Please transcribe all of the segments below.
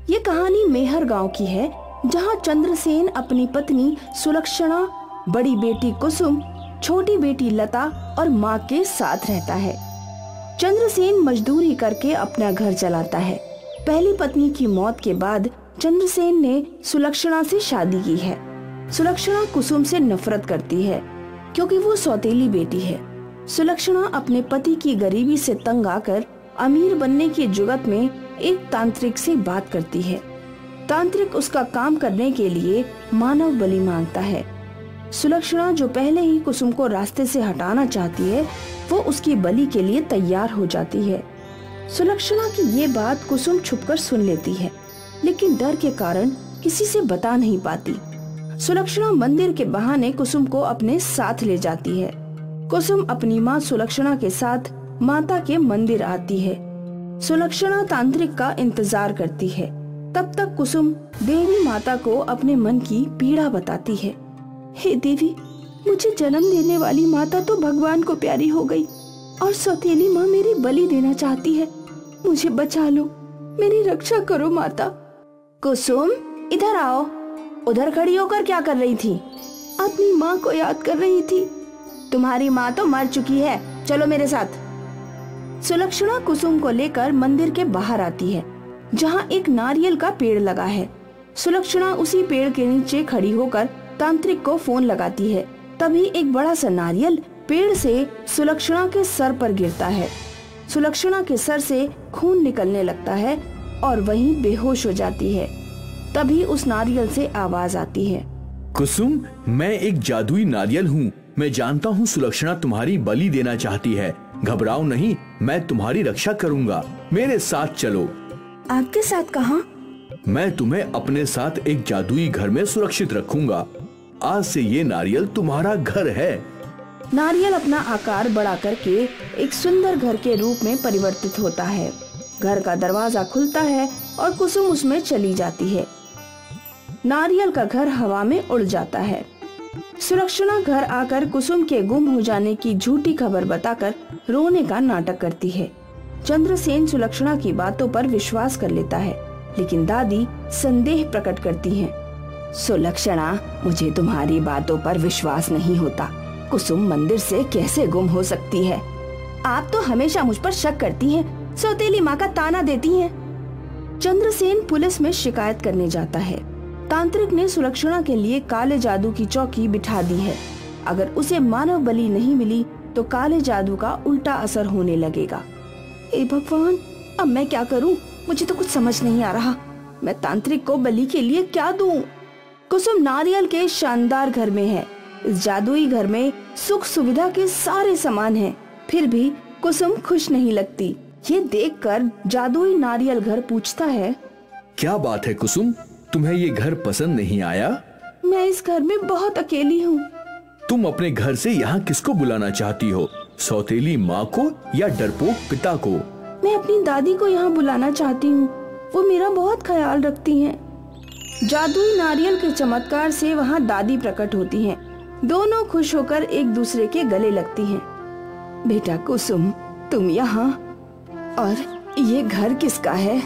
ये कहानी मेहर गांव की है, जहां चंद्रसेन अपनी पत्नी सुलक्षणा, बड़ी बेटी कुसुम, छोटी बेटी लता और माँ के साथ रहता है। चंद्रसेन मजदूरी करके अपना घर चलाता है। पहली पत्नी की मौत के बाद चंद्रसेन ने सुलक्षणा से शादी की है। सुलक्षणा कुसुम से नफरत करती है क्योंकि वो सौतेली बेटी है। सुलक्षणा अपने पति की गरीबी से तंग आकर अमीर बनने की जुगत में एक तांत्रिक से बात करती है। तांत्रिक उसका काम करने के लिए मानव बलि मांगता है। सुलक्षणा, जो पहले ही कुसुम को रास्ते से हटाना चाहती है, वो उसकी बलि के लिए तैयार हो जाती है। सुलक्षणा की ये बात कुसुम छुपकर सुन लेती है, लेकिन डर के कारण किसी से बता नहीं पाती। सुलक्षणा मंदिर के बहाने कुसुम को अपने साथ ले जाती है। कुसुम अपनी माँ सुलक्षणा के साथ माता के मंदिर आती है। सुलक्षणा तांत्रिक का इंतजार करती है। तब तक कुसुम देवी माता को अपने मन की पीड़ा बताती है। हे देवी, मुझे जन्म देने वाली माता तो भगवान को प्यारी हो गई और सौतेली माँ मेरी बलि देना चाहती है। मुझे बचा लो, मेरी रक्षा करो माता। कुसुम, इधर आओ। उधर खड़ी होकर क्या कर रही थी? अपनी माँ को याद कर रही थी। तुम्हारी माँ तो मर चुकी है, चलो मेरे साथ। सुलक्षणा कुसुम को लेकर मंदिर के बाहर आती है, जहाँ एक नारियल का पेड़ लगा है। सुलक्षणा उसी पेड़ के नीचे खड़ी होकर तांत्रिक को फोन लगाती है। तभी एक बड़ा सा नारियल पेड़ से सुलक्षणा के सर पर गिरता है। सुलक्षणा के सर से खून निकलने लगता है और वहीं बेहोश हो जाती है। तभी उस नारियल से आवाज आती है, कुसुम, मैं एक जादुई नारियल हूँ। मैं जानता हूँ सुलक्षणा तुम्हारी बलि देना चाहती है। घबराओ नहीं, मैं तुम्हारी रक्षा करूँगा। मेरे साथ चलो। आपके साथ कहाँ? मैं तुम्हें अपने साथ एक जादुई घर में सुरक्षित रखूंगा। आज से ये नारियल तुम्हारा घर है। नारियल अपना आकार बड़ा करके एक सुंदर घर के रूप में परिवर्तित होता है। घर का दरवाजा खुलता है और कुसुम उसमें चली जाती है। नारियल का घर हवा में उड़ जाता है। सुलक्षणा घर आकर कुसुम के गुम हो जाने की झूठी खबर बताकर रोने का नाटक करती है। चंद्रसेन सुलक्षणा की बातों पर विश्वास कर लेता है, लेकिन दादी संदेह प्रकट करती हैं। सुलक्षणा, मुझे तुम्हारी बातों पर विश्वास नहीं होता। कुसुम मंदिर से कैसे गुम हो सकती है? आप तो हमेशा मुझ पर शक करती हैं, सौतेली माँ का ताना देती हैं। चंद्रसेन पुलिस में शिकायत करने जाता है। तांत्रिक ने सुलक्षणा के लिए काले जादू की चौकी बिठा दी है। अगर उसे मानव बलि नहीं मिली तो काले जादू का उल्टा असर होने लगेगा। हे भगवान, अब मैं क्या करूं? मुझे तो कुछ समझ नहीं आ रहा। मैं तांत्रिक को बलि के लिए क्या दूं? कुसुम नारियल के शानदार घर में है। इस जादुई घर में सुख सुविधा के सारे सामान हैं, फिर भी कुसुम खुश नहीं लगती। ये देखकर जादुई नारियल घर पूछता है, क्या बात है कुसुम, तुम्हें ये घर पसंद नहीं आया? मैं इस घर में बहुत अकेली हूँ। तुम अपने घर से यहाँ किसको बुलाना चाहती हो? सौतेली माँ को या डरपोक पिता को? मैं अपनी दादी को यहाँ बुलाना चाहती हूँ। वो मेरा बहुत ख्याल रखती हैं। जादुई नारियल के चमत्कार से वहाँ दादी प्रकट होती हैं। दोनों खुश होकर एक दूसरे के गले लगती हैं। बेटा कुसुम, तुम यहाँ, और ये घर किसका है?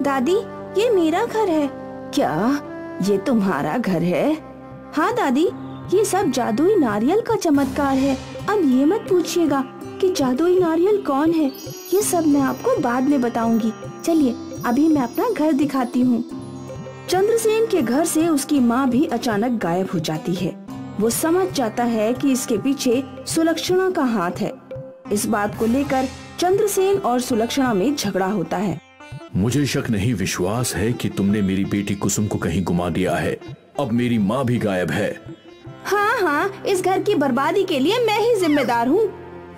दादी, ये मेरा घर है। क्या ये तुम्हारा घर है? हाँ दादी, ये सब जादुई नारियल का चमत्कार है। अब ये मत पूछिएगा कि जादुई नारियल कौन है। ये सब मैं आपको बाद में बताऊंगी। चलिए, अभी मैं अपना घर दिखाती हूँ। चंद्रसेन के घर से उसकी माँ भी अचानक गायब हो जाती है। वो समझ जाता है कि इसके पीछे सुलक्षणा का हाथ है। इस बात को लेकर चंद्रसेन और सुलक्षणा में झगड़ा होता है। मुझे शक नहीं, विश्वास है कि तुमने मेरी बेटी कुसुम को कहीं गुमा दिया है। अब मेरी माँ भी गायब है। हाँ हाँ, इस घर की बर्बादी के लिए मैं ही जिम्मेदार हूँ।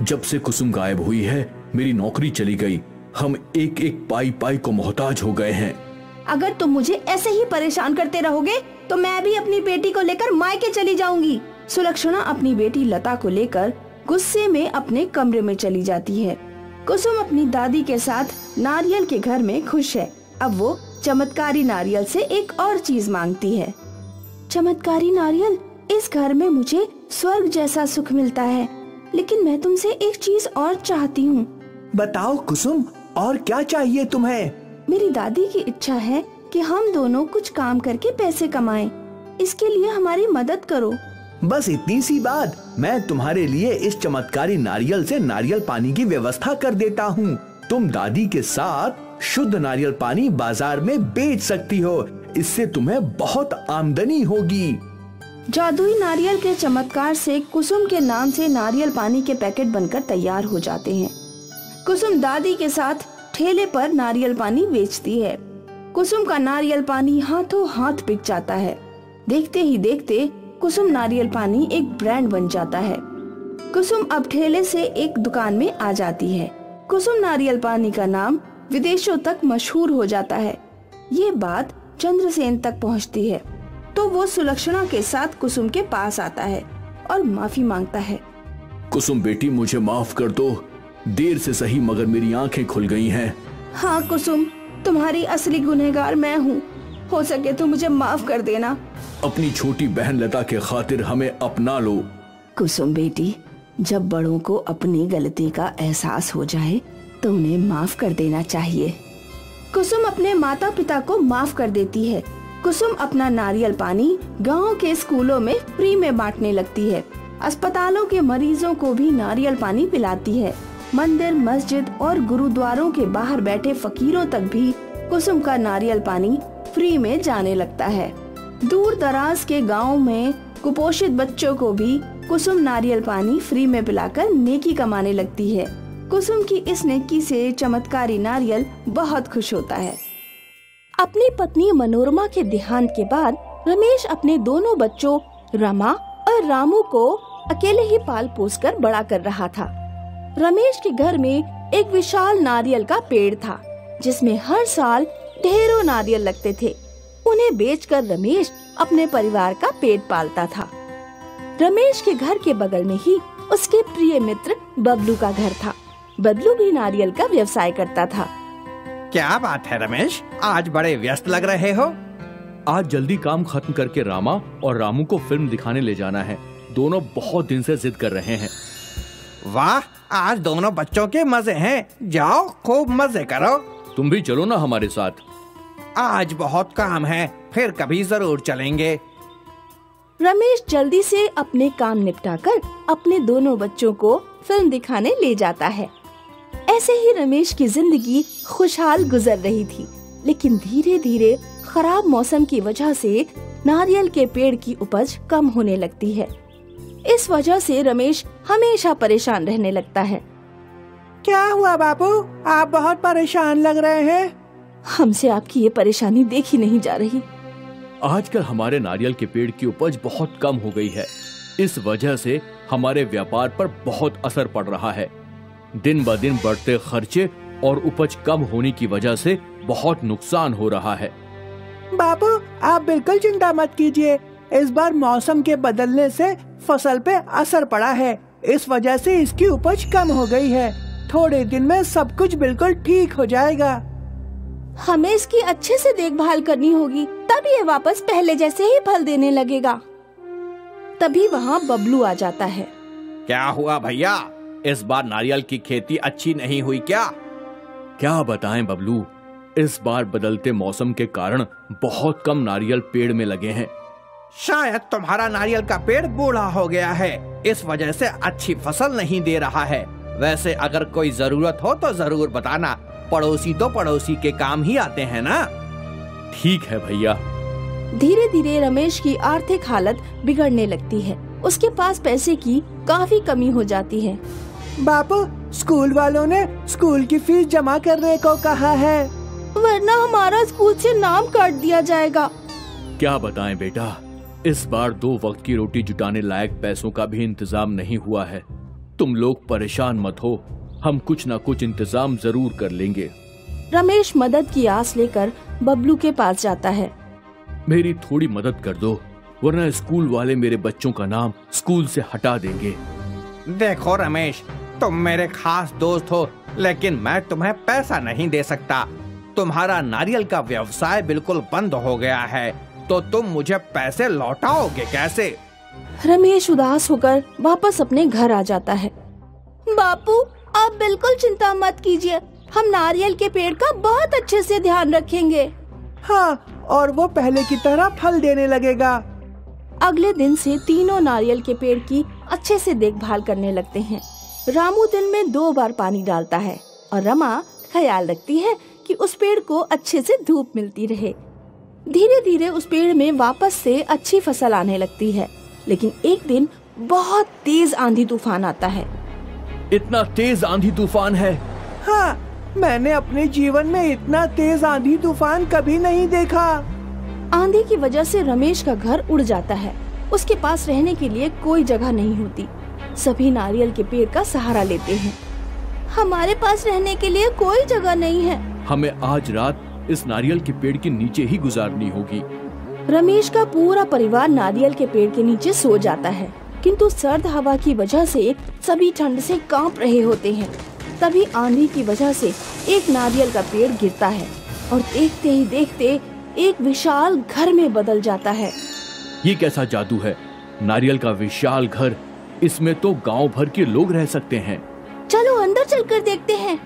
जब से कुसुम गायब हुई है, मेरी नौकरी चली गई। हम एक एक पाई पाई को मोहताज हो गए हैं। अगर तुम मुझे ऐसे ही परेशान करते रहोगे तो मैं भी अपनी बेटी को लेकर मायके चली जाऊंगी। सुलक्षणा अपनी बेटी लता को लेकर गुस्से में अपने कमरे में चली जाती है। कुसुम अपनी दादी के साथ नारियल के घर में खुश है। अब वो चमत्कारी नारियल से एक और चीज मांगती है। चमत्कारी नारियल, इस घर में मुझे स्वर्ग जैसा सुख मिलता है, लेकिन मैं तुमसे एक चीज और चाहती हूँ। बताओ कुसुम, और क्या चाहिए तुम्हें? मेरी दादी की इच्छा है कि हम दोनों कुछ काम करके पैसे कमाएं। इसके लिए हमारी मदद करो। बस इतनी सी बात, मैं तुम्हारे लिए इस चमत्कारी नारियल से नारियल पानी की व्यवस्था कर देता हूँ। तुम दादी के साथ शुद्ध नारियल पानी बाजार में बेच सकती हो। इससे तुम्हें बहुत आमदनी होगी। जादुई नारियल के चमत्कार से कुसुम के नाम से नारियल पानी के पैकेट बनकर तैयार हो जाते हैं। कुसुम दादी के साथ ठेले पर नारियल पानी बेचती है। कुसुम का नारियल पानी हाथों हाथ बिक जाता है। देखते ही देखते कुसुम नारियल पानी एक ब्रांड बन जाता है। कुसुम अब ठेले से एक दुकान में आ जाती है। कुसुम नारियल पानी का नाम विदेशों तक मशहूर हो जाता है। ये बात चंद्रसेन तक पहुंचती है तो वो सुलक्षणा के साथ कुसुम के पास आता है और माफी मांगता है। कुसुम बेटी, मुझे माफ कर दो। देर से सही मगर मेरी आंखें खुल गई हैं। हाँ कुसुम, तुम्हारी असली गुनहगार मैं हूँ। हो सके तो मुझे माफ कर देना। अपनी छोटी बहन लता के खातिर हमें अपना लो। कुसुम बेटी, जब बड़ों को अपनी गलती का एहसास हो जाए तो उन्हें माफ कर देना चाहिए। कुसुम अपने माता पिता को माफ कर देती है। कुसुम अपना नारियल पानी गांव के स्कूलों में फ्री में बांटने लगती है। अस्पतालों के मरीजों को भी नारियल पानी पिलाती है। मंदिर, मस्जिद और गुरुद्वारों के बाहर बैठे फकीरों तक भी कुसुम का नारियल पानी फ्री में जाने लगता है। दूर दराज के गाँव में कुपोषित बच्चों को भी कुसुम नारियल पानी फ्री में पिलाकर नेकी कमाने लगती है। कुसुम की इस नेकी से चमत्कारी नारियल बहुत खुश होता है। अपनी पत्नी मनोरमा के देहांत के बाद रमेश अपने दोनों बच्चों रमा और रामू को अकेले ही पाल पोस कर बड़ा कर रहा था। रमेश के घर में एक विशाल नारियल का पेड़ था जिसमें हर साल ढेरों नारियल लगते थे। उन्हें बेचकर रमेश अपने परिवार का पेट पालता था। रमेश के घर के बगल में ही उसके प्रिय मित्र बबलू का घर था। बबलू भी नारियल का व्यवसाय करता था। क्या बात है रमेश, आज बड़े व्यस्त लग रहे हो। आज जल्दी काम खत्म करके रामा और रामू को फिल्म दिखाने ले जाना है। दोनों बहुत दिन से जिद कर रहे हैं। वाह, आज दोनों बच्चों के मजे हैं। जाओ खूब मजे करो। तुम भी चलो ना हमारे साथ। आज बहुत काम है, फिर कभी जरूर चलेंगे। रमेश जल्दी से अपने काम निपटाकर अपने दोनों बच्चों को फिल्म दिखाने ले जाता है। ऐसे ही रमेश की जिंदगी खुशहाल गुजर रही थी, लेकिन धीरे धीरे खराब मौसम की वजह से नारियल के पेड़ की उपज कम होने लगती है। इस वजह से रमेश हमेशा परेशान रहने लगता है। क्या हुआ बाबू, आप बहुत परेशान लग रहे हैं। हमसे आपकी ये परेशानी देखी नहीं जा रही। आजकल हमारे नारियल के पेड़ की उपज बहुत कम हो गई है। इस वजह से हमारे व्यापार पर बहुत असर पड़ रहा है। दिन ब दिन बढ़ते खर्चे और उपज कम होने की वजह से बहुत नुकसान हो रहा है। बाबू, आप बिल्कुल चिंता मत कीजिए। इस बार मौसम के बदलने से फसल पे असर पड़ा है। इस वजह से इसकी उपज कम हो गई है। थोड़े दिन में सब कुछ बिल्कुल ठीक हो जाएगा। हमें इसकी अच्छे से देखभाल करनी होगी, तभी ये वापस पहले जैसे ही फल देने लगेगा। तभी वहाँ बबलू आ जाता है। क्या हुआ भैया, इस बार नारियल की खेती अच्छी नहीं हुई क्या? क्या बताएं बबलू, इस बार बदलते मौसम के कारण बहुत कम नारियल पेड़ में लगे हैं। शायद तुम्हारा नारियल का पेड़ बूढ़ा हो गया है, इस वजह से अच्छी फसल नहीं दे रहा है। वैसे अगर कोई जरूरत हो तो जरूर बताना। पड़ोसी तो पड़ोसी के काम ही आते हैं ना। ठीक है भैया। धीरे धीरे रमेश की आर्थिक हालत बिगड़ने लगती है। उसके पास पैसे की काफी कमी हो जाती है। बापू, स्कूल वालों ने स्कूल की फीस जमा करने को कहा है, वरना हमारा स्कूल से नाम काट दिया जाएगा। क्या बताएं बेटा, इस बार 2 वक्त की रोटी जुटाने लायक पैसों का भी इंतजाम नहीं हुआ है। तुम लोग परेशान मत हो, हम कुछ न कुछ इंतजाम जरूर कर लेंगे। रमेश मदद की आस लेकर बबलू के पास जाता है। मेरी थोड़ी मदद कर दो, वरना स्कूल वाले मेरे बच्चों का नाम स्कूल से हटा देंगे। देखो रमेश, तुम मेरे खास दोस्त हो, लेकिन मैं तुम्हें पैसा नहीं दे सकता। तुम्हारा नारियल का व्यवसाय बिल्कुल बंद हो गया है, तो तुम मुझे पैसे लौटाओगे कैसे? रमेश उदास होकर वापस अपने घर आ जाता है। बापू, आप बिल्कुल चिंता मत कीजिए, हम नारियल के पेड़ का बहुत अच्छे से ध्यान रखेंगे। हाँ, और वो पहले की तरह फल देने लगेगा। अगले दिन से तीनों नारियल के पेड़ की अच्छे से देखभाल करने लगते हैं। रामू दिन में 2 बार पानी डालता है और रमा ख्याल रखती है कि उस पेड़ को अच्छे से धूप मिलती रहे। धीरे धीरे उस पेड़ में वापस से अच्छी फसल आने लगती है, लेकिन एक दिन बहुत तेज आंधी तूफान आता है। इतना तेज आंधी तूफान है? हाँ, मैंने अपने जीवन में इतना तेज आंधी तूफान कभी नहीं देखा। आंधी की वजह से रमेश का घर उड़ जाता है। उसके पास रहने के लिए कोई जगह नहीं होती। सभी नारियल के पेड़ का सहारा लेते हैं। हमारे पास रहने के लिए कोई जगह नहीं है। हमें आज रात इस नारियल के पेड़ के नीचे ही गुजारनी होगी। रमेश का पूरा परिवार नारियल के पेड़ के नीचे सो जाता है, किंतु सर्द हवा की वजह से सभी ठंड से कांप रहे होते हैं। तभी आंधी की वजह से एक नारियल का पेड़ गिरता है और देखते ही देखते एक विशाल घर में बदल जाता है। ये कैसा जादू है? नारियल का विशाल घर, इसमें तो गांव भर के लोग रह सकते हैं। चलो अंदर चलकर देखते हैं।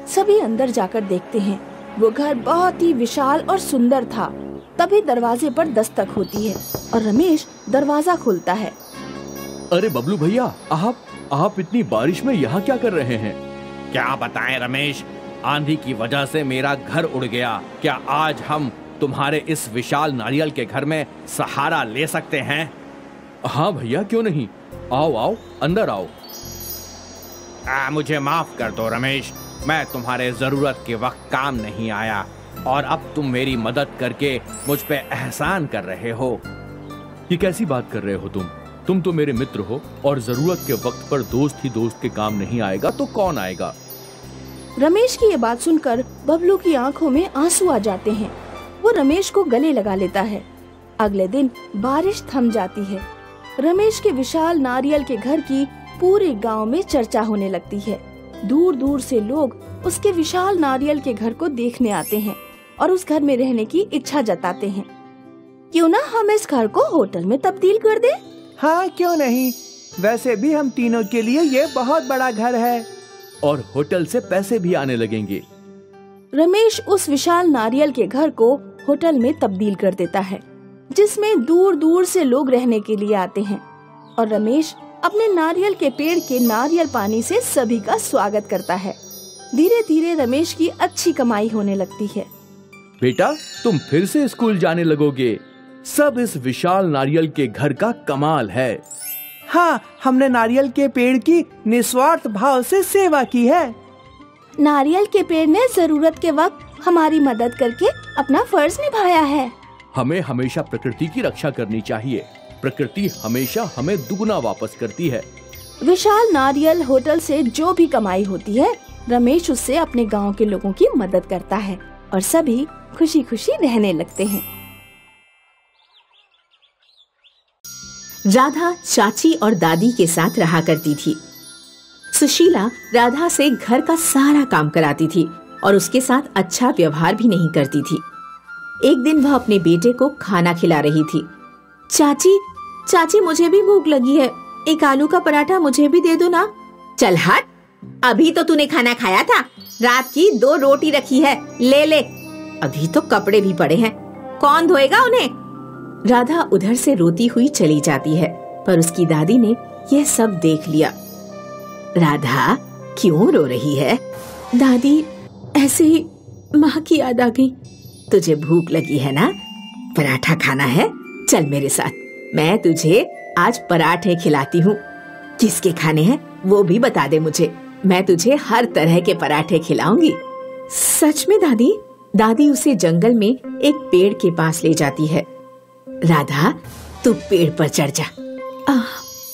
सभी अंदर जाकर देखते हैं। वो घर बहुत ही विशाल और सुंदर था। तभी दरवाजे पर दस्तक होती है और रमेश दरवाजा खोलता है। अरे बबलू भैया, आप इतनी बारिश में यहाँ क्या कर रहे हैं? क्या बताएं रमेश, आंधी की वजह से मेरा घर उड़ गया। क्या आज हम तुम्हारे इस विशाल नारियल के घर में सहारा ले सकते हैं? हाँ भैया, क्यों नहीं। आओ आओ, अंदर आओ। मुझे माफ कर दो रमेश, मैं तुम्हारे जरूरत के वक्त काम नहीं आया और अब तुम मेरी मदद करके मुझ पे एहसान कर रहे हो। ये कैसी बात कर रहे हो तुम तो मेरे मित्र हो और जरूरत के वक्त पर दोस्त ही दोस्त के काम नहीं आएगा तो कौन आएगा? रमेश की ये बात सुनकर बबलू की आंखों में आंसू आ जाते हैं। वो रमेश को गले लगा लेता है। अगले दिन बारिश थम जाती है। रमेश के विशाल नारियल के घर की पूरे गांव में चर्चा होने लगती है। दूर दूर से लोग उसके विशाल नारियल के घर को देखने आते हैं और उस घर में रहने की इच्छा जताते हैं। क्यों ना हम इस घर को होटल में तब्दील कर दें? हाँ, क्यों नहीं। वैसे भी हम तीनों के लिए ये बहुत बड़ा घर है और होटल से पैसे भी आने लगेंगे। रमेश उस विशाल नारियल के घर को होटल में तब्दील कर देता है, जिसमें दूर दूर से लोग रहने के लिए आते हैं। और रमेश अपने नारियल के पेड़ के नारियल पानी से सभी का स्वागत करता है। धीरे धीरे रमेश की अच्छी कमाई होने लगती है। बेटा, तुम फिर से स्कूल जाने लगोगे। सब इस विशाल नारियल के घर का कमाल है। हाँ, हमने नारियल के पेड़ की निस्वार्थ भाव से सेवा की है। नारियल के पेड़ ने जरूरत के वक्त हमारी मदद करके अपना फर्ज निभाया है। हमें हमेशा प्रकृति की रक्षा करनी चाहिए। प्रकृति हमेशा हमें दुगना वापस करती है। विशाल नारियल होटल से जो भी कमाई होती है, रमेश उससे अपने गांव के लोगों की मदद करता है और सभी खुशी खुशी रहने लगते हैं। राधा चाची और दादी के साथ रहा करती थी। सुशीला राधा से घर का सारा काम कराती थी और उसके साथ अच्छा व्यवहार भी नहीं करती थी। एक दिन वह अपने बेटे को खाना खिला रही थी। चाची मुझे भी भूख लगी है, एक आलू का पराठा मुझे भी दे दो ना। चल हट, अभी तो तूने खाना खाया था। रात की 2 रोटी रखी है, ले ले। अभी तो कपड़े भी पड़े हैं, कौन धोएगा उन्हें? राधा उधर से रोती हुई चली जाती है, पर उसकी दादी ने यह सब देख लिया। राधा, क्यों रो रही है? दादी, ऐसे ही माँ की याद आ गई। तुझे भूख लगी है ना? पराठा खाना है? चल मेरे साथ, मैं तुझे आज पराठे खिलाती हूँ। किसके खाने हैं वो भी बता दे मुझे, मैं तुझे हर तरह के पराठे खिलाऊंगी। सच में दादी? दादी उसे जंगल में एक पेड़ के पास ले जाती है। राधा, तू पेड़ पर चढ़ जा।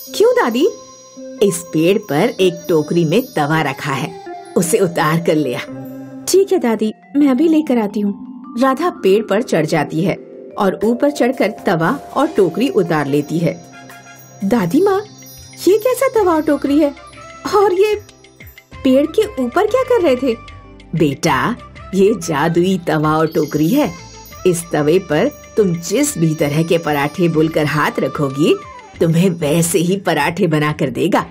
क्यों दादी? इस पेड़ पर एक टोकरी में तवा रखा है, उसे उतार कर ले आ। ठीक है दादी, मैं अभी लेकर आती हूँ। राधा पेड़ पर चढ़ जाती है और ऊपर चढ़कर तवा और टोकरी उतार लेती है। दादी माँ, ये कैसा तवा और टोकरी है? और ये पेड़ के ऊपर क्या कर रहे थे? बेटा, ये जादुई तवा और टोकरी है। इस तवे पर तुम जिस भी तरह के पराठे बुनकर हाथ रखोगी, तुम्हें वैसे ही पराठे बना कर देगा।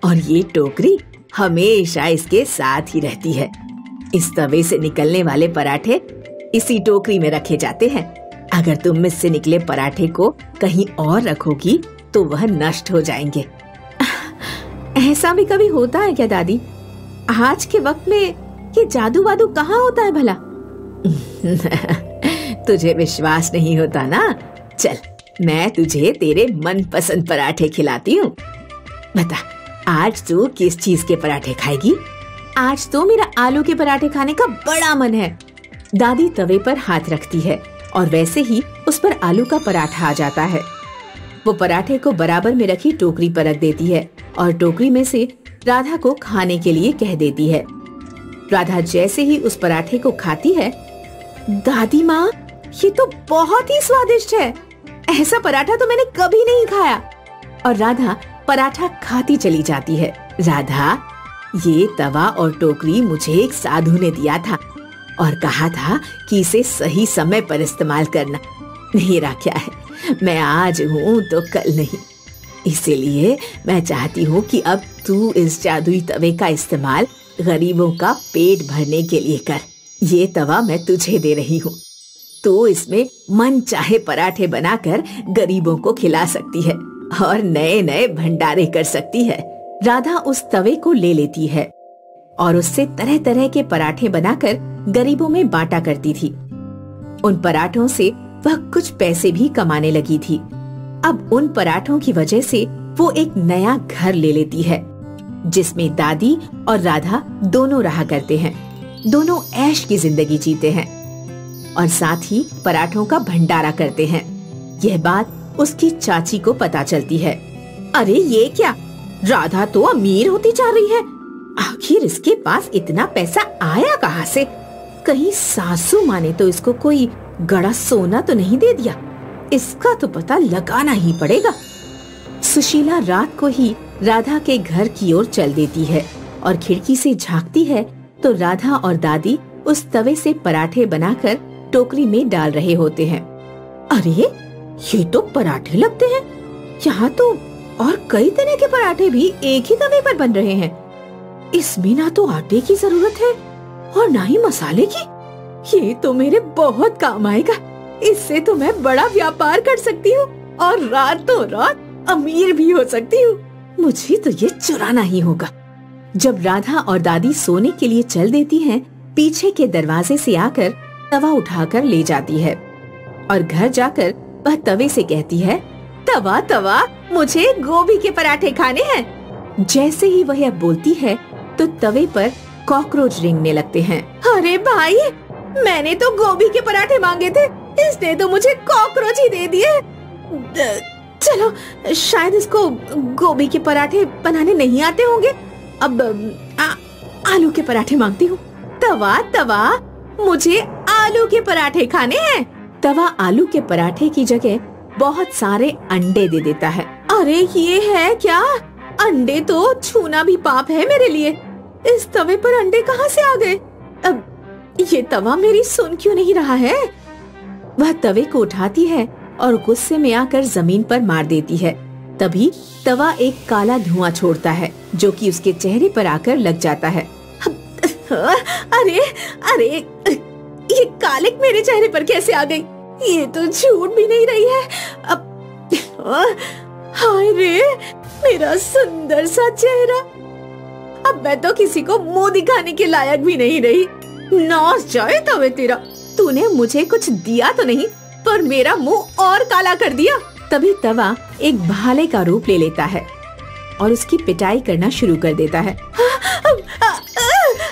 और ये टोकरी हमेशा इसके साथ ही रहती है। इस तवे से निकलने वाले पराठे इसी टोकरी में रखे जाते हैं। अगर तुम मुझसे निकले पराठे को कहीं और रखोगी तो वह नष्ट हो जाएंगे। ऐसा भी कभी होता है क्या दादी? आज के वक्त में ये जादू वादू कहाँ होता है भला? तुझे विश्वास नहीं होता ना? चल, मैं तुझे तेरे मनपसंद पराठे खिलाती हूँ। बता, आज तू किस चीज के पराठे खाएगी? आज तो मेरा आलू के पराठे खाने का बड़ा मन है। दादी तवे पर हाथ रखती है और वैसे ही उस पर आलू का पराठा आ जाता है। वो पराठे को बराबर में रखी टोकरी पर रख देती है और टोकरी में से राधा को खाने के लिए कह देती है। राधा जैसे ही उस पराठे को खाती है, दादी माँ, ये तो बहुत ही स्वादिष्ट है। ऐसा पराठा तो मैंने कभी नहीं खाया। और राधा पराठा खाती चली जाती है। राधा, ये तवा और टोकरी मुझे एक साधु ने दिया था और कहा था कि इसे सही समय पर इस्तेमाल करना। मेरा क्या है, मैं आज हूँ तो कल नहीं। इसीलिए मैं चाहती हूँ कि अब तू इस जादुई तवे का इस्तेमाल गरीबों का पेट भरने के लिए कर। ये तवा मैं तुझे दे रही हूँ। तू इसमें मन चाहे पराठे बनाकर गरीबों को खिला सकती है और नए नए भंडारे कर सकती है। राधा उस तवे को ले लेती है और उससे तरह तरह के पराठे बनाकर गरीबों में बांटा करती थी। उन पराठों से वह कुछ पैसे भी कमाने लगी थी। अब उन पराठों की वजह से वो एक नया घर ले लेती है जिसमें दादी और राधा दोनों रहा करते हैं। दोनों ऐश की जिंदगी जीते हैं और साथ ही पराठों का भंडारा करते हैं। यह बात उसकी चाची को पता चलती है। अरे ये क्या, राधा तो अमीर होती जा रही है। आखिर इसके पास इतना पैसा आया कहाँ से? कहीं सासू माँ ने तो इसको कोई गड़ा सोना तो नहीं दे दिया? इसका तो पता लगाना ही पड़ेगा। सुशीला रात को ही राधा के घर की ओर चल देती है और खिड़की से झांकती है तो राधा और दादी उस तवे से पराठे बनाकर टोकरी में डाल रहे होते हैं। अरे ये तो पराठे लगते हैं। यहाँ तो और कई तरह के पराठे भी एक ही तवे पर बन रहे हैं। इसमें ना तो आटे की जरूरत है और ना ही मसाले की। ये तो मेरे बहुत काम आएगा। इससे तो मैं बड़ा व्यापार कर सकती हूँ और रातों रात अमीर भी हो सकती हूँ। मुझे तो ये चुराना ही होगा। जब राधा और दादी सोने के लिए चल देती हैं, पीछे के दरवाजे से आकर तवा उठाकर ले जाती है और घर जाकर वह तवे से कहती है, तवा तवा, मुझे गोभी के पराठे खाने हैं। जैसे ही वह अब बोलती है तो तवे पर कॉकरोच रेंगने लगते हैं। अरे भाई, मैंने तो गोभी के पराठे मांगे थे, इसने तो मुझे कॉकरोच ही दे दिए। चलो, शायद इसको गोभी के पराठे बनाने नहीं आते होंगे। अब आलू के पराठे मांगती हूँ। तवा तवा, मुझे आलू के पराठे खाने हैं। तवा आलू के पराठे की जगह बहुत सारे अंडे दे देता है। अरे ये है क्या? अंडे तो छूना भी पाप है मेरे लिए। इस तवे पर अंडे कहाँ से आ गए? अब ये तवा मेरी सुन क्यों नहीं रहा है? वह तवे को उठाती है और गुस्से में आकर जमीन पर मार देती है। तभी तवा एक काला धुआं छोड़ता है जो कि उसके चेहरे पर आकर लग जाता है। अरे अरे, ये कालिक मेरे चेहरे पर कैसे आ गई? ये तो झूठ भी नहीं रही है। अब हाय रे, मेरा सुंदर सा चेहरा। अब मैं तो किसी को मुंह दिखाने के लायक भी नहीं रही। नाश जाए तवे तेरा। तूने मुझे कुछ दिया तो नहीं, पर मेरा मुंह और काला कर दिया। तभी तवा एक भाले का रूप ले लेता है और उसकी पिटाई करना शुरू कर देता है।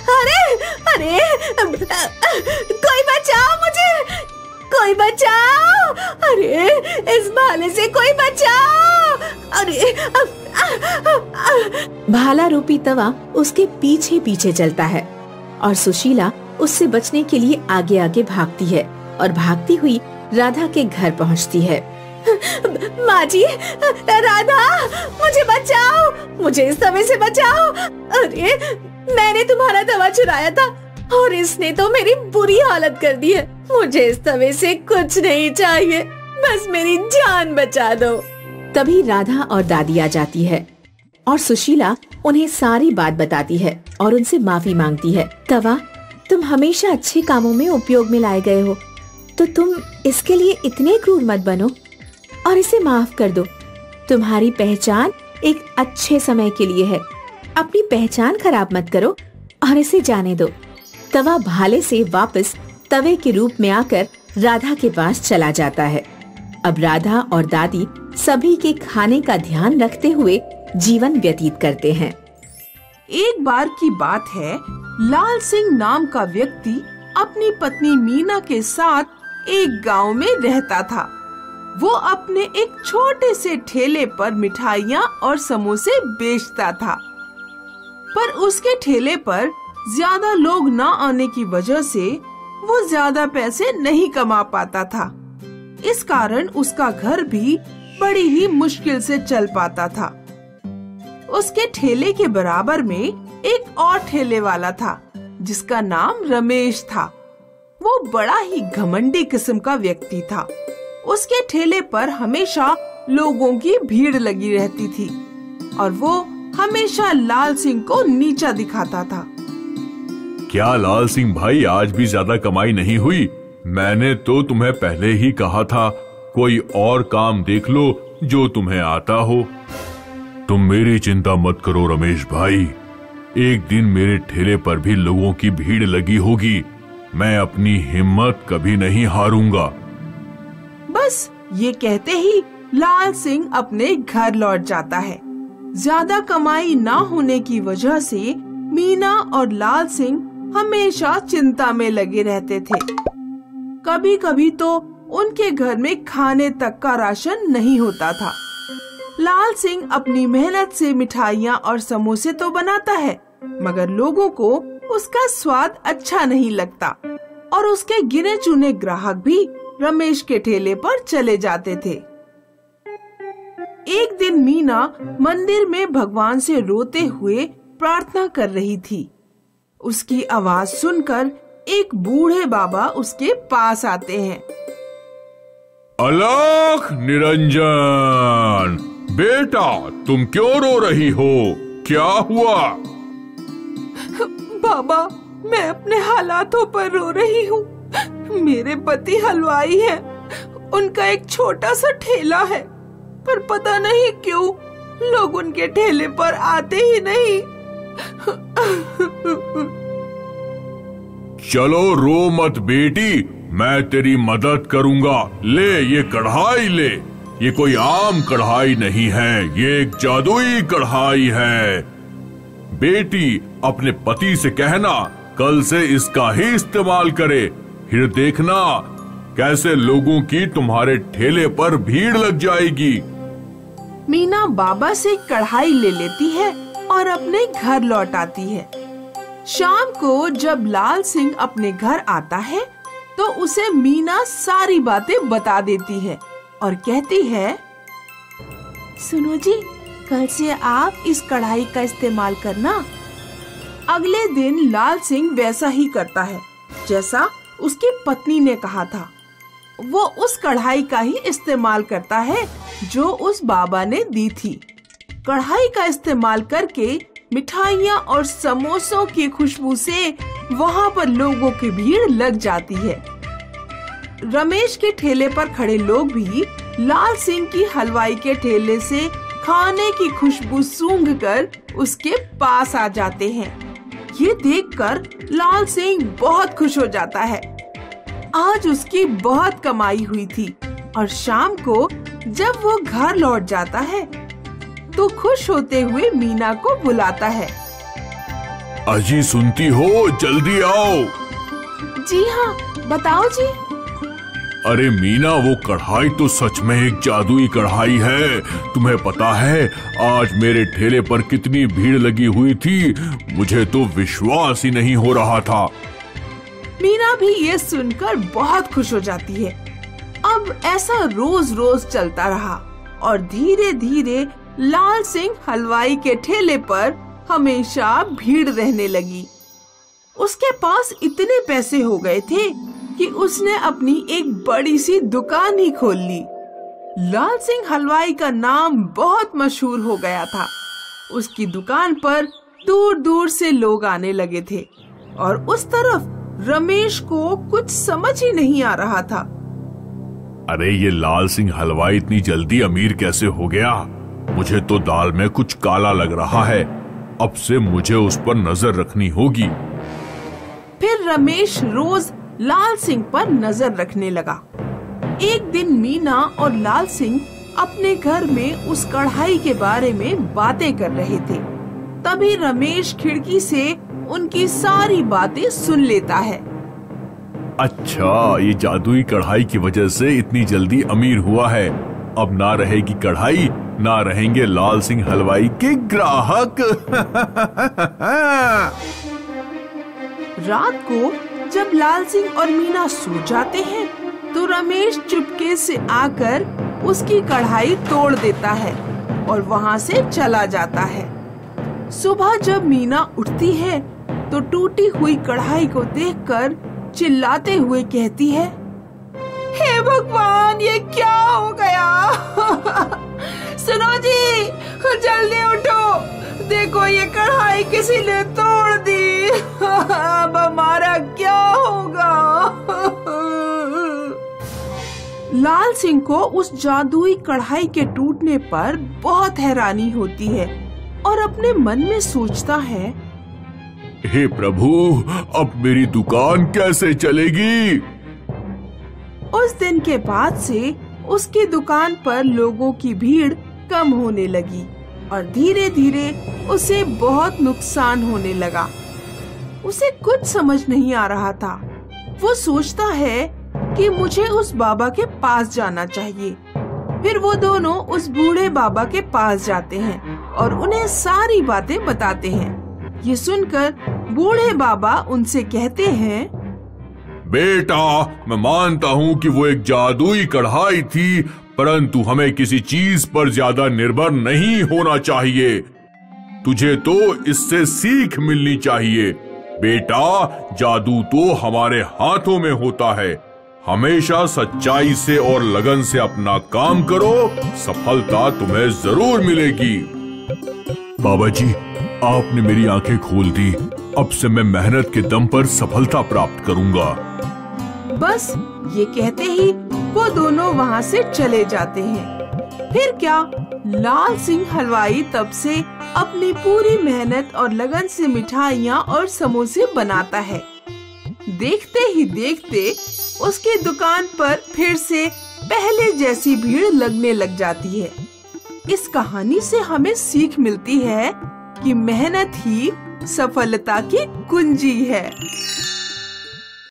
अरे अरे, कोई बचाओ मुझे, कोई बचाओ। अरे इस भाले से कोई बचाओ। अरे भाला रूपी तवा उसके पीछे पीछे चलता है और सुशीला उससे बचने के लिए आगे आगे भागती है और भागती हुई राधा के घर पहुंचती है। माँ जी, राधा, मुझे बचाओ, मुझे इस तवे से बचाओ। अरे मैंने तुम्हारा तवा चुराया था और इसने तो मेरी बुरी हालत कर दी है। मुझे इस तवे से कुछ नहीं चाहिए, बस मेरी जान बचा दो। तभी राधा और दादी आ जाती है और सुशीला उन्हें सारी बात बताती है और उनसे माफी मांगती है। तवा, तुम हमेशा अच्छे कामों में उपयोग में लाए गए हो, तो तुम इसके लिए इतने क्रूर मत बनो और इसे माफ कर दो। तुम्हारी पहचान एक अच्छे समय के लिए है। अपनी पहचान खराब मत करो और इसे जाने दो। तवा भाले से वापस तवे के रूप में आकर राधा के पास चला जाता है। अब राधा और दादी सभी के खाने का ध्यान रखते हुए जीवन व्यतीत करते हैं। एक बार की बात है, लाल सिंह नाम का व्यक्ति अपनी पत्नी मीना के साथ एक गांव में रहता था। वो अपने एक छोटे से ठेले पर मिठाइयाँ और समोसे बेचता था, पर उसके ठेले पर ज्यादा लोग न आने की वजह से वो ज्यादा पैसे नहीं कमा पाता था। इस कारण उसका घर भी बड़ी ही मुश्किल से चल पाता था। उसके ठेले के बराबर में एक और ठेले वाला था जिसका नाम रमेश था। वो बड़ा ही घमंडी किस्म का व्यक्ति था। उसके ठेले पर हमेशा लोगों की भीड़ लगी रहती थी और वो हमेशा लाल सिंह को नीचा दिखाता था। क्या लाल सिंह भाई, आज भी ज्यादा कमाई नहीं हुई? मैंने तो तुम्हें पहले ही कहा था, कोई और काम देख लो जो तुम्हें आता हो। तुम मेरी चिंता मत करो रमेश भाई, एक दिन मेरे ठेले पर भी लोगों की भीड़ लगी होगी। मैं अपनी हिम्मत कभी नहीं हारूंगा। बस ये कहते ही लाल सिंह अपने घर लौट जाता है। ज्यादा कमाई ना होने की वजह से मीना और लाल सिंह हमेशा चिंता में लगे रहते थे। कभी कभी तो उनके घर में खाने तक का राशन नहीं होता था। लाल सिंह अपनी मेहनत से मिठाइयाँ और समोसे तो बनाता है, मगर लोगों को उसका स्वाद अच्छा नहीं लगता और उसके गिने चुने ग्राहक भी रमेश के ठेले पर चले जाते थे। एक दिन मीना मंदिर में भगवान से रोते हुए प्रार्थना कर रही थी। उसकी आवाज सुनकर एक बूढ़े बाबा उसके पास आते हैं। अलख निरंजन, बेटा तुम क्यों रो रही हो? क्या हुआ? बाबा, मैं अपने हालातों पर रो रही हूँ। मेरे पति हलवाई हैं। उनका एक छोटा सा ठेला है, पर पता नहीं क्यों लोग उनके ठेले पर आते ही नहीं। चलो रो मत बेटी, मैं तेरी मदद करूंगा। ले ये कढ़ाई ले। ये कोई आम कढ़ाई नहीं है, ये एक जादुई कढ़ाई है। बेटी अपने पति से कहना कल से इसका ही इस्तेमाल करे, फिर देखना कैसे लोगों की तुम्हारे ठेले पर भीड़ लग जाएगी। मीना बाबा से कढ़ाई ले लेती है और अपने घर लौट आती है। शाम को जब लाल सिंह अपने घर आता है तो उसे मीना सारी बातें बता देती है और कहती है, सुनो जी, कल से आप इस कढ़ाई का इस्तेमाल करना। अगले दिन लाल सिंह वैसा ही करता है जैसा उसकी पत्नी ने कहा था। वो उस कढ़ाई का ही इस्तेमाल करता है जो उस बाबा ने दी थी। कढ़ाई का इस्तेमाल करके मिठाइयाँ और समोसों की खुशबू से वहाँ पर लोगों की भीड़ लग जाती है। रमेश के ठेले पर खड़े लोग भी लाल सिंह की हलवाई के ठेले से खाने की खुशबू सूंघकर उसके पास आ जाते हैं। ये देखकर लाल सिंह बहुत खुश हो जाता है। आज उसकी बहुत कमाई हुई थी और शाम को जब वो घर लौट जाता है तो खुश होते हुए मीना को बुलाता है। अजी सुनती हो, जल्दी आओ। जी हाँ, बताओ जी। अरे मीना, वो कढ़ाई तो सच में एक जादुई कढ़ाई है। तुम्हें पता है आज मेरे ठेले पर कितनी भीड़ लगी हुई थी? मुझे तो विश्वास ही नहीं हो रहा था। मीना भी ये सुनकर बहुत खुश हो जाती है। अब ऐसा रोज रोज चलता रहा और धीरे धीरे लाल सिंह हलवाई के ठेले पर हमेशा भीड़ रहने लगी। उसके पास इतने पैसे हो गए थे कि उसने अपनी एक बड़ी सी दुकान ही खोल ली। लाल सिंह हलवाई का नाम बहुत मशहूर हो गया था। उसकी दुकान पर दूर दूर से लोग आने लगे थे। और उस तरफ रमेश को कुछ समझ ही नहीं आ रहा था। अरे ये लाल सिंह हलवाई इतनी जल्दी अमीर कैसे हो गया? मुझे तो दाल में कुछ काला लग रहा है। अब से मुझे उस पर नजर रखनी होगी। फिर रमेश रोज लाल सिंह पर नजर रखने लगा। एक दिन मीना और लाल सिंह अपने घर में उस कढ़ाई के बारे में बातें कर रहे थे। तभी रमेश खिड़की से उनकी सारी बातें सुन लेता है। अच्छा, ये जादुई कढ़ाई की वजह से इतनी जल्दी अमीर हुआ है। अब ना रहेगी कढ़ाई, ना रहेंगे लाल सिंह हलवाई के ग्राहक। रात को जब लाल सिंह और मीना सो जाते हैं तो रमेश चुपके से आकर उसकी कढ़ाई तोड़ देता है और वहाँ से चला जाता है। सुबह जब मीना उठती है तो टूटी हुई कढ़ाई को देखकर चिल्लाते हुए कहती है, हे भगवान, ये क्या हो गया? सुनो जी, जल्दी उठो, देखो ये कढ़ाई किसी ने तोड़ दी। अब हमारा क्या होगा? लाल सिंह को उस जादुई कढ़ाई के टूटने पर बहुत हैरानी होती है और अपने मन में सोचता है, हे प्रभु, अब मेरी दुकान कैसे चलेगी? उस दिन के बाद से उसकी दुकान पर लोगों की भीड़ कम होने लगी और धीरे धीरे उसे बहुत नुकसान होने लगा। उसे कुछ समझ नहीं आ रहा था। वो सोचता है कि मुझे उस बाबा के पास जाना चाहिए। फिर वो दोनों उस बूढ़े बाबा के पास जाते हैं और उन्हें सारी बातें बताते हैं। ये सुनकर बूढ़े बाबा उनसे कहते हैं, बेटा, मैं मानता हूँ कि वो एक जादुई कढ़ाई थी, परंतु हमें किसी चीज पर ज्यादा निर्भर नहीं होना चाहिए। तुझे तो इससे सीख मिलनी चाहिए। बेटा, जादू तो हमारे हाथों में होता है। हमेशा सच्चाई से और लगन से अपना काम करो, सफलता तुम्हें जरूर मिलेगी। बाबा जी, आपने मेरी आंखें खोल दी। अब से मैं मेहनत के दम पर सफलता प्राप्त करूंगा। बस ये कहते ही वो दोनों वहाँ से चले जाते हैं। फिर क्या, लाल सिंह हलवाई तब से अपनी पूरी मेहनत और लगन से मिठाइयाँ और समोसे बनाता है। देखते ही देखते उसकी दुकान पर फिर से पहले जैसी भीड़ लगने लग जाती है। इस कहानी से हमें सीख मिलती है कि मेहनत ही सफलता की कुंजी है।